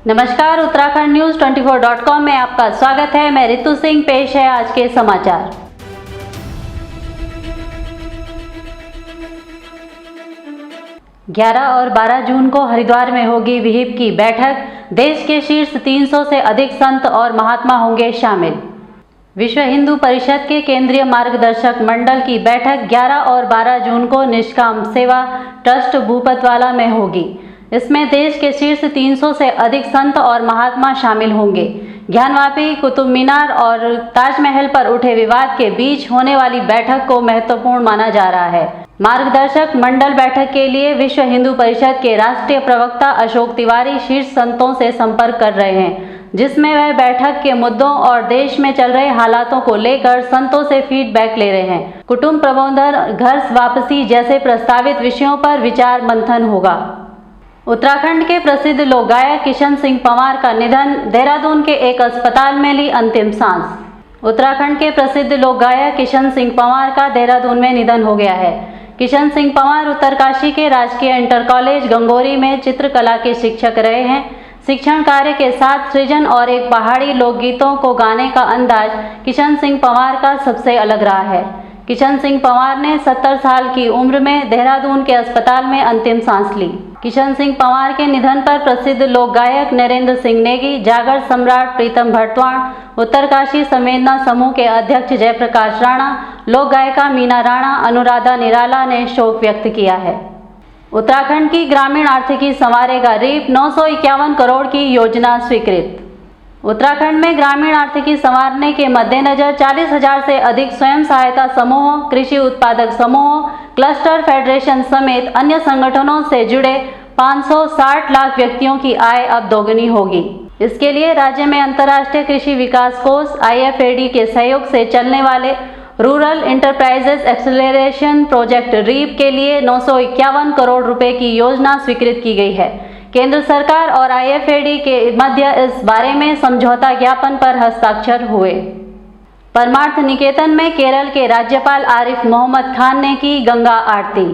नमस्कार, Uttarakhand news 24.com में आपका स्वागत है। मैं रितु सिंह। पेश है आज के समाचार। ग्यारह और 12 जून को हरिद्वार में होगी विहिप की बैठक। देश के शीर्ष 300 से अधिक संत और महात्मा होंगे शामिल। विश्व हिंदू परिषद के केंद्रीय मार्गदर्शक मंडल की बैठक 11 और 12 जून को निष्काम सेवा ट्रस्ट भूपतवाला में होगी। इसमें देश के शीर्ष 300 से अधिक संत और महात्मा शामिल होंगे। ज्ञानवापी, कुतुब मीनार और ताजमहल पर उठे विवाद के बीच होने वाली बैठक को महत्वपूर्ण माना जा रहा है। मार्गदर्शक मंडल बैठक के लिए विश्व हिंदू परिषद के राष्ट्रीय प्रवक्ता अशोक तिवारी शीर्ष संतों से संपर्क कर रहे हैं, जिसमें वह बैठक के मुद्दों और देश में चल रहे हालातों को लेकर संतों से फीडबैक ले रहे हैं। कुटुंब प्रबंधन, घर वापसी जैसे प्रस्तावित विषयों पर विचार मंथन होगा। उत्तराखंड के प्रसिद्ध लोक गायक किशन सिंह पंवार का निधन। देहरादून के एक अस्पताल में ली अंतिम सांस। उत्तराखंड के प्रसिद्ध लोक गायक किशन सिंह पंवार का देहरादून में निधन हो गया है। किशन सिंह पंवार उत्तरकाशी के राजकीय इंटर कॉलेज गंगोरी में चित्रकला के शिक्षक रहे हैं। शिक्षण कार्य के साथ सृजन और एक पहाड़ी लोकगीतों को गाने का अंदाज किशन सिंह पंवार का सबसे अलग रहा है। किशन सिंह पंवार ने 70 साल की उम्र में देहरादून के अस्पताल में अंतिम सांस ली। किशन सिंह पंवार के निधन पर प्रसिद्ध लोक गायक नरेंद्र सिंह नेगी, जागर सम्राट प्रीतम भरतवाण, उत्तरकाशी संवेदना समूह के अध्यक्ष जयप्रकाश राणा, लोक गायिका मीना राणा, अनुराधा निराला ने शोक व्यक्त किया है। उत्तराखंड की ग्रामीण आर्थिकी संवारेगा रीप। 951 करोड़ की योजना स्वीकृत। उत्तराखंड में ग्रामीण आर्थिकी संवारने के मद्देनजर 40,000 से अधिक स्वयं सहायता समूहों, कृषि उत्पादक समूहों, क्लस्टर फेडरेशन समेत अन्य संगठनों से जुड़े 560 लाख व्यक्तियों की आय अब दोगुनी होगी। इसके लिए राज्य में अंतर्राष्ट्रीय कृषि विकास कोष IFAD के सहयोग से चलने वाले rural enterprises acceleration project REAP के लिए 951 करोड़ रुपए की योजना स्वीकृत की गई है। केंद्र सरकार और IFAD के मध्य इस बारे में समझौता ज्ञापन पर हस्ताक्षर हुए। परमार्थ निकेतन में केरल के राज्यपाल आरिफ मोहम्मद खान ने की गंगा आरती।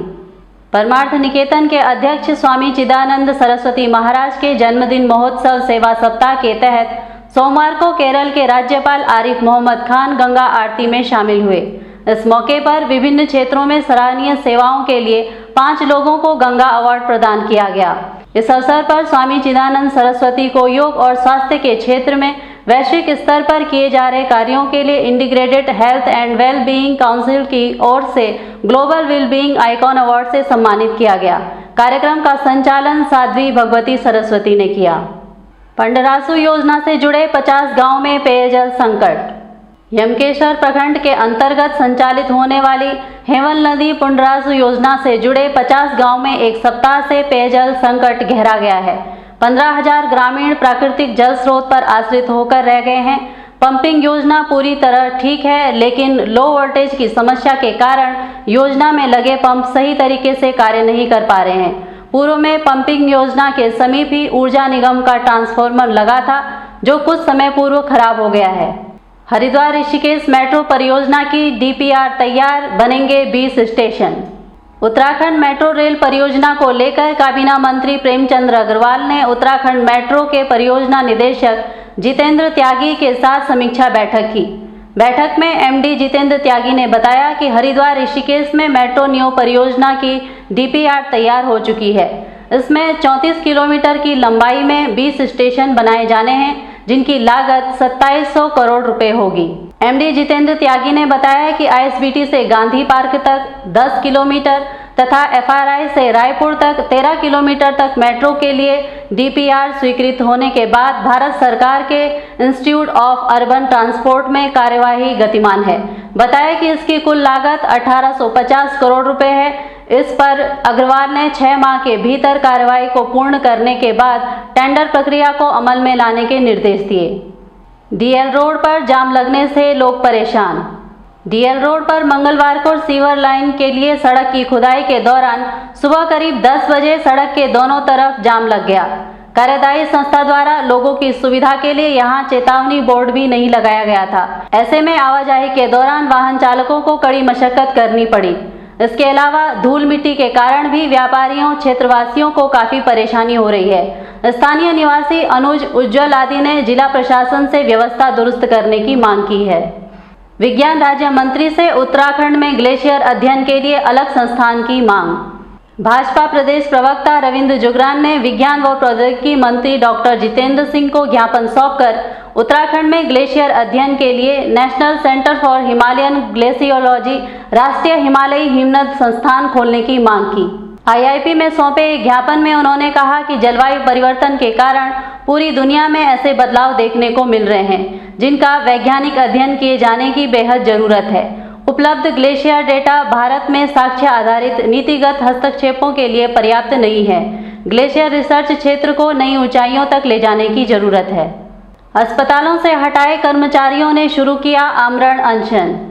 परमार्थ निकेतन के अध्यक्ष स्वामी चिदानंद सरस्वती महाराज के जन्मदिन महोत्सव सेवा सप्ताह के तहत सोमवार को केरल के राज्यपाल आरिफ मोहम्मद खान गंगा आरती में शामिल हुए। इस मौके पर विभिन्न क्षेत्रों में सराहनीय सेवाओं के लिए 5 लोगों को गंगा अवार्ड प्रदान किया गया। इस अवसर पर स्वामी चिदानंद सरस्वती को योग और स्वास्थ्य के क्षेत्र में वैश्विक स्तर पर किए जा रहे कार्यों के लिए integrated health and well being council की ओर से global well being icon award से सम्मानित किया गया। कार्यक्रम का संचालन साध्वी भगवती सरस्वती ने किया। पंडरासु योजना से जुड़े 50 गांव में पेयजल संकट। यमकेश्वर प्रखंड के अंतर्गत संचालित होने वाली हेवल नदी पुंडरासु योजना से जुड़े 50 गांव में एक सप्ताह से पेयजल संकट गहरा गया है। 15,000 ग्रामीण प्राकृतिक जल स्रोत पर आश्रित होकर रह गए हैं। पंपिंग योजना पूरी तरह ठीक है, लेकिन लो वोल्टेज की समस्या के कारण योजना में लगे पंप सही तरीके से कार्य नहीं कर पा रहे हैं। पूर्व में पंपिंग योजना के समीप ही ऊर्जा निगम का ट्रांसफार्मर लगा था, जो कुछ समय पूर्व खराब हो गया है। हरिद्वार ऋषिकेश मेट्रो परियोजना की DPR तैयार, बनेंगे 20 स्टेशन। उत्तराखंड मेट्रो रेल परियोजना को लेकर काबीना मंत्री प्रेमचंद अग्रवाल ने उत्तराखंड मेट्रो के परियोजना निदेशक जितेंद्र त्यागी के साथ समीक्षा बैठक की। बैठक में MD जितेंद्र त्यागी ने बताया कि हरिद्वार ऋषिकेश में मेट्रो न्यू परियोजना की DPR तैयार हो चुकी है। इसमें 34 किलोमीटर की लंबाई में 20 स्टेशन बनाए जाने हैं, जिनकी लागत 2700 करोड़ रुपए होगी। MD जितेंद्र त्यागी ने बताया कि ISBT से गांधी पार्क तक 10 किलोमीटर तथा FRI से रायपुर तक 13 किलोमीटर तक मेट्रो के लिए DPR स्वीकृत होने के बाद भारत सरकार के इंस्टीट्यूट ऑफ अर्बन ट्रांसपोर्ट में कार्यवाही गतिमान है। बताया कि इसकी कुल लागत 1850 करोड़ रुपए है। इस पर अग्रवाल ने 6 माह के भीतर कार्यवाही को पूर्ण करने के बाद टेंडर प्रक्रिया को अमल में लाने के निर्देश दिए। DL रोड पर जाम लगने से लोग परेशान। DL रोड पर मंगलवार को सीवर लाइन के लिए सड़क की खुदाई के दौरान सुबह करीब 10 बजे सड़क के दोनों तरफ जाम लग गया। कार्यदायी संस्था द्वारा लोगों की सुविधा के लिए यहां चेतावनी बोर्ड भी नहीं लगाया गया था। ऐसे में आवाजाही के दौरान वाहन चालकों को कड़ी मशक्कत करनी पड़ी। इसके अलावा धूल मिट्टी के कारण भी व्यापारियों क्षेत्रवासियों को काफी परेशानी हो रही है। स्थानीय निवासी अनुज उज्जवल आदि ने जिला प्रशासन से व्यवस्था दुरुस्त करने की मांग की है। विज्ञान राज्य मंत्री से उत्तराखंड में ग्लेशियर अध्ययन के लिए अलग संस्थान की मांग। भाजपा प्रदेश प्रवक्ता रविंद्र जुगरान ने विज्ञान व प्रौद्योगिकी मंत्री डॉक्टर जितेंद्र सिंह को ज्ञापन सौंपकर उत्तराखंड में ग्लेशियर अध्ययन के लिए national centre for Himalayan glaciology राष्ट्रीय हिमालयी हिमनद संस्थान खोलने की मांग की। आईआईपी में सौंपे एक ज्ञापन में उन्होंने कहा कि जलवायु परिवर्तन के कारण पूरी दुनिया में ऐसे बदलाव देखने को मिल रहे हैं जिनका वैज्ञानिक अध्ययन किए जाने की बेहद जरूरत है। उपलब्ध ग्लेशियर डेटा भारत में साक्ष्य आधारित नीतिगत हस्तक्षेपों के लिए पर्याप्त नहीं है। ग्लेशियर रिसर्च क्षेत्र को नई ऊंचाइयों तक ले जाने की जरूरत है। अस्पतालों से हटाए कर्मचारियों ने शुरू किया आमरण अनशन।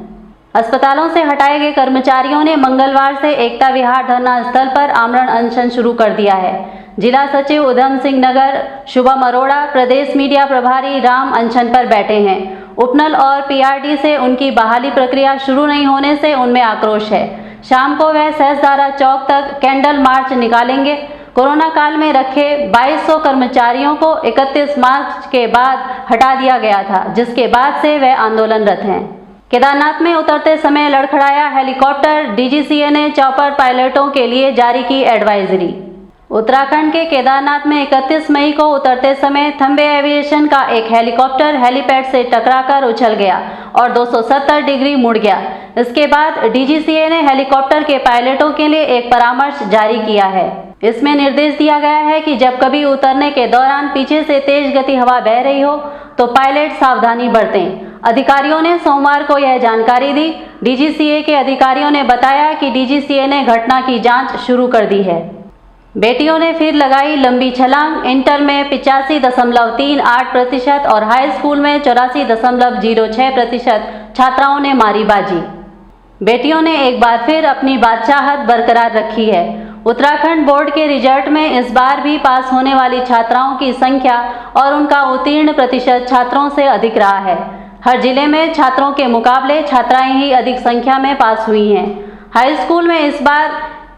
अस्पतालों से हटाए गए कर्मचारियों ने मंगलवार से एकता विहार धरना स्थल पर आमरण अनशन शुरू कर दिया है। जिला सचिव उधम सिंह नगर, शुभम अरोड़ा, प्रदेश मीडिया प्रभारी राम अनशन पर बैठे हैं। उपनल और पीआरडी से उनकी बहाली प्रक्रिया शुरू नहीं होने से उनमें आक्रोश है। शाम को वह सहस्त्रधारा चौक तक कैंडल मार्च निकालेंगे। कोरोना काल में रखे 2200 कर्मचारियों को 31 मार्च के बाद हटा दिया गया था, जिसके बाद से वह आंदोलनरत हैं। केदारनाथ में उतरते समय लड़खड़ाया हेलीकॉप्टर, डीजीसीए ने चॉपर पायलटों के लिए जारी की एडवाइजरी। उत्तराखंड के केदारनाथ में 31 मई को उतरते समय थम्बे एविएशन का एक हेलीकॉप्टर हेलीपैड से टकराकर उछल गया और 270 डिग्री मुड़ गया। इसके बाद डीजीसीए ने हेलीकॉप्टर के पायलटों के लिए एक परामर्श जारी किया है। इसमें निर्देश दिया गया है कि जब कभी उतरने के दौरान पीछे से तेज गति हवा बह रही हो तो पायलट सावधानी बरतें। अधिकारियों ने सोमवार को यह जानकारी दी। डीजीसीए के अधिकारियों ने बताया कि डीजीसीए ने घटना की जांच शुरू कर दी है। बेटियों ने फिर लगाई लंबी छलांग। इंटर में 85.38% और हाई स्कूल में 84.06% छात्राओं ने मारी बाजी। बेटियों ने एक बार फिर अपनी बादशाहत बरकरार रखी है। उत्तराखंड बोर्ड के रिजल्ट में इस बार भी पास होने वाली छात्राओं की संख्या और उनका उत्तीर्ण प्रतिशत छात्रों से अधिक रहा है। हर जिले में छात्रों के मुकाबले छात्राएं ही अधिक संख्या में पास हुई हैं। हाई स्कूल में इस बार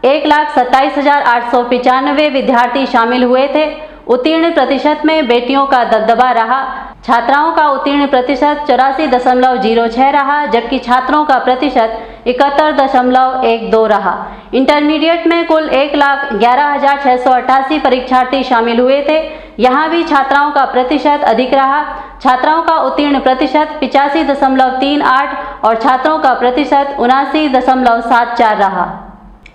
1,27,895 विद्यार्थी शामिल हुए थे। उत्तीर्ण प्रतिशत में बेटियों का दबदबा रहा। छात्राओं का उत्तीर्ण प्रतिशत 84.06 रहा, जबकि छात्रों का प्रतिशत 71.12 रहा। इंटरमीडिएट में कुल 1,11,688 परीक्षार्थी शामिल हुए थे। यहाँ भी छात्राओं का प्रतिशत अधिक रहा। छात्राओं का उत्तीर्ण प्रतिशत 85.38 और छात्रों का प्रतिशत 79.74 रहा।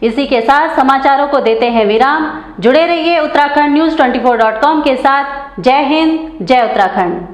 इसी के साथ समाचारों को देते हैं विराम। जुड़े रहिए उत्तराखंड न्यूज़ 24.com के साथ। जय हिंद, जय उत्तराखंड।